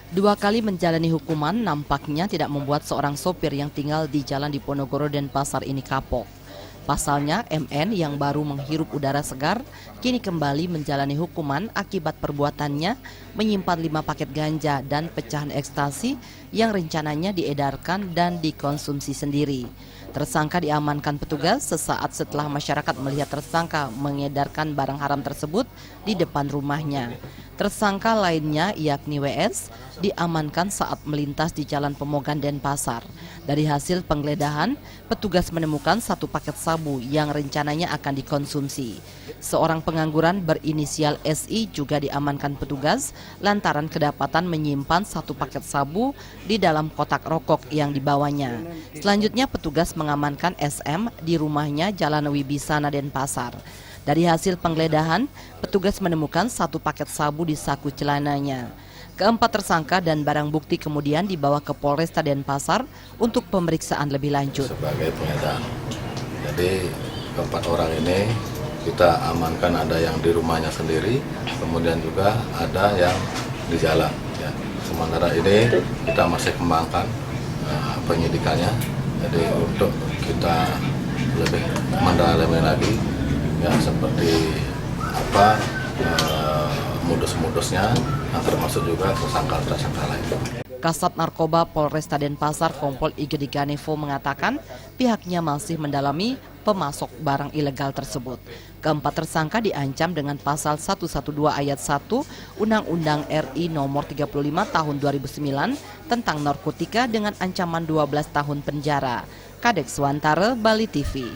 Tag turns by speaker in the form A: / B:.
A: Dua kali menjalani hukuman nampaknya tidak membuat seorang sopir yang tinggal di Jalan Diponegoro Denpasar ini kapok. Pasalnya, MN yang baru menghirup udara segar kini kembali menjalani hukuman akibat perbuatannya menyimpan 5 paket ganja dan pecahan ekstasi yang rencananya diedarkan dan dikonsumsi sendiri. Tersangka diamankan petugas sesaat setelah masyarakat melihat tersangka mengedarkan barang haram tersebut di depan rumahnya. Tersangka lainnya yakni WS diamankan saat melintas di Jalan Pemogan Denpasar. Dari hasil penggeledahan, petugas menemukan 1 paket sabu yang rencananya akan dikonsumsi. Seorang pengangguran berinisial SI juga diamankan petugas lantaran kedapatan menyimpan 1 paket sabu di dalam kotak rokok yang dibawanya. Selanjutnya petugas mengamankan SM di rumahnya Jalan Wibisana Denpasar. Dari hasil penggeledahan, petugas menemukan 1 paket sabu di saku celananya. Keempat tersangka dan barang bukti kemudian dibawa ke Polresta Denpasar untuk pemeriksaan lebih lanjut.
B: Sebagai pengedar, jadi keempat orang ini kita amankan, ada yang di rumahnya sendiri, kemudian juga ada yang di jalan. Ya. Sementara ini kita masih kembangkan penyidikannya, jadi untuk kita lebih mendalami lagi, ya seperti apa modus-modusnya, termasuk juga tersangka lain.
A: Kasat Narkoba Polresta Denpasar Kompol Igede Ganevo mengatakan pihaknya masih mendalami pemasok barang ilegal tersebut. Keempat tersangka diancam dengan pasal 112 ayat 1 Undang-Undang RI nomor 35 tahun 2009 tentang narkotika dengan ancaman 12 tahun penjara. Kadek Swantara, Bali TV.